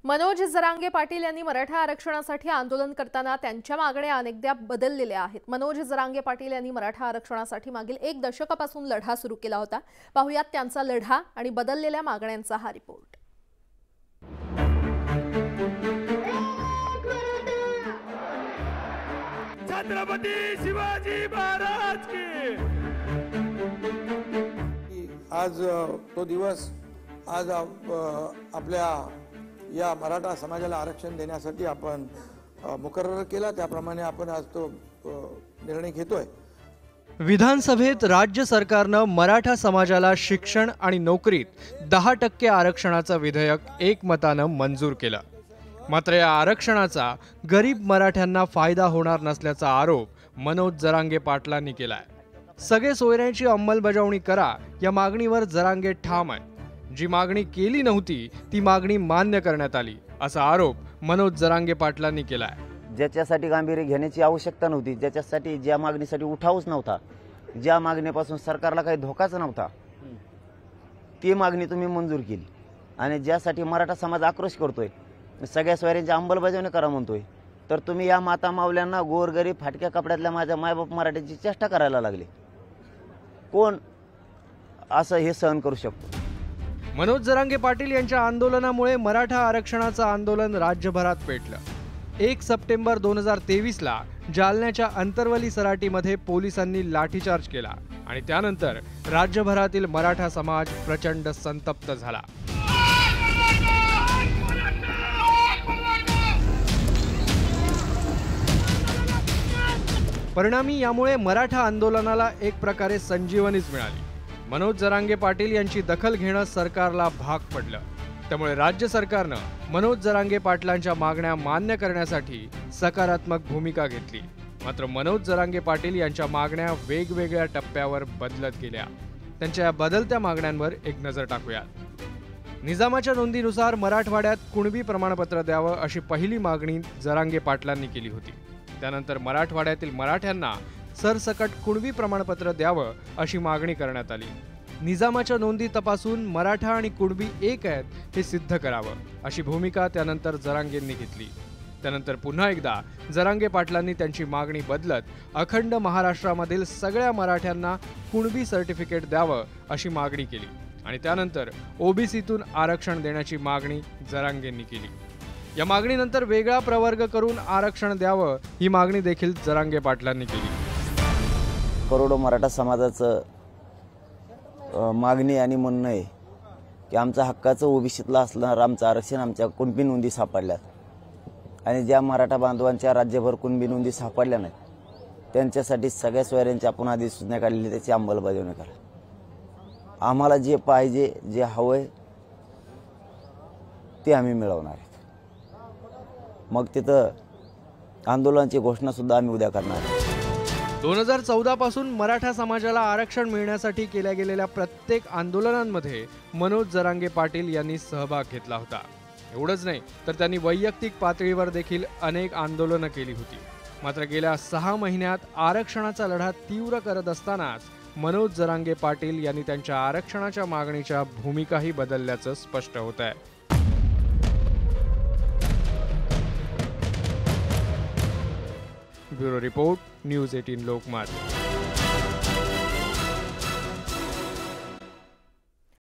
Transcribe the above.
मनोज जरांगे पाटील यांनी मराठा आरक्षणासाठी आंदोलन करताना त्यांच्या मागण्या अनेकदा बदललेल्या आहेत। मनोज जरांगे पाटील यांनी मराठा आरक्षणासाठी मागील 1 दशकापासून लढा सुरू केला होता। पाहुयात त्यांचा लढा आणि बदललेल्या मागण्यांचा हा रिपोर्ट। छत्रपती शिवाजी महाराज की। आज तो दिवस आज आपल्या या मराठा समाजाला आरक्षण देण्यासाठी आपण मुकर्रर केला, त्याप्रमाणे आपण आज तो निर्णय घेतोय। विधानसभेत राज्य सरकारने मराठा समाजाला शिक्षण आणि नोकरीत 10% आरक्षणाचं विधेयक एकमताने मंजूर केलं। मात्र या आरक्षणाचा गरीब मराठ्यांना फायदा होणार नसल्याचा आरोप मनोज जरांगे पाटलांनी केलाय। सगळे सोयऱ्यांची अंमलबजावणी करा या मागणीवर जरांगे ठाम आहे। जी मागणी केली नव्हती ती मागणी मान्य करण्यात आली असा आरोप मनोज जरांगे पाटलांनी केलाय। ज्याच्यासाठी गांभीर्य घेण्याची आवश्यकता नव्हती, ज्याच्यासाठी ज्या मागणीसाठी उठावच नव्हता, ज्या मागणीपासून सरकारला काही धोकाच नव्हता, ती मागणी तुम्ही मंजूर केली। आणि ज्यासाठी मराठा समाज आक्रोश करतोय, सगळ्या सोयऱ्यांची अंमलबजावणी करा म्हणतोय, तर तुम्ही या माता मावल्यांना, गोरगरीब फाटक्या कपड्यातल्या माझ्या मायबाप मराठ्यांची चेष्टा करायला लागले। कोण असं हे सहन करू शकतो? मनोज जरांगे पाटील यांच्या आंदोलनामुळे मराठा आरक्षणाचं आंदोलन राज्यभरात पेटलं। 1 सप्टेंबर 2023 ला जालन्याच्या अंतरवली सराटीमध्ये पोलिसांनी लाठीचार्ज केला आणि त्यानंतर राज्यभरातील मराठा समाज प्रचंड संतप्त झाला। परिणामी यामुळे मराठा आंदोलनाला एक प्रकारे संजीवनीच मिळाली। मनोज जरांगे पाटील यांची दखल घेणं सरकारला भाग पडलं। त्यामुळे राज्य सरकारनं मनोज जरांगे पाटलांच्या मागण्या मान्य करण्यासाठी सकारात्मक भूमिका घेतली। मात्र मनोज जरांगे पाटील यांच्या मागण्या वेगवेगळ्या टप्प्यावर बदलत गेल्या। त्यांच्या या बदलत्या मागण्यांवर एक नजर टाकूया। निजामाच्या नोंदीनुसार मराठवाड्यात कुणबी प्रमाणपत्र द्यावं अशी पहिली मागणी जरांगे पाटलांनी केली होती। त्यानंतर मराठवाड्यातील मराठ्यांना सरसकट कुणबी प्रमाणपत्र द्यावं अशी मागणी करण्यात आली। निजामाच्या नोंदी तपासून मराठा आणि कुणबी एक आहेत हे सिद्ध करावं अशी भूमिका त्यानंतर जरांगेंनी घेतली। त्यानंतर पुन्हा एकदा जरांगे पाटलांनी त्यांची मागणी बदलत अखंड महाराष्ट्रामधील सगळ्या मराठ्यांना कुणबी सर्टिफिकेट द्यावं अशी मागणी केली आणि त्यानंतर ओबीसीतून आरक्षण देण्याची मागणी जरांगेंनी केली। या मागणीनंतर वेगळा प्रवर्ग करून आरक्षण द्यावं ही मागणी देखील जरांगे पाटलांनी केली। करोडो मराठा समाजाचं मागणी आणि म्हणणं आहे की आमच्या हक्काचं ओबीसीतलं असणार आमचं आरक्षण आमच्या कुणबी नोंदी सापडल्यात आणि ज्या मराठा बांधवांच्या राज्यभर कुणबी नोंदी सापडल्या नाहीत त्यांच्यासाठी सगळ्या सोयऱ्यांची आपण अधिसूचना काढलेली, त्याची अंमलबजावणी करा। आम्हाला जे पाहिजे, जे हवंय ते आम्ही मिळवणार आहेत। मग तिथं आंदोलनाची घोषणा सुद्धा आम्ही उद्या करणार आहोत। 2014 पासून मराठा समाजाला आरक्षण मिळण्यासाठी केल्या गेलेल्या प्रत्येक आंदोलनांमध्ये मनोज जरांगे पाटील यांनी सहभाग घेतला होता। एवढंच नाही तर त्यांनी वैयक्तिक पातळीवर देखील अनेक आंदोलनं केली होती। मात्र गेल्या 6 महिन्यात आरक्षणाचा लढा तीव्र करत असतानाच मनोज जरांगे पाटील यांनी त्यांच्या आरक्षणाच्या मागणीच्या भूमिकाही बदलल्याचं स्पष्ट होत आहे। Bureau report, news 18 Lokmat.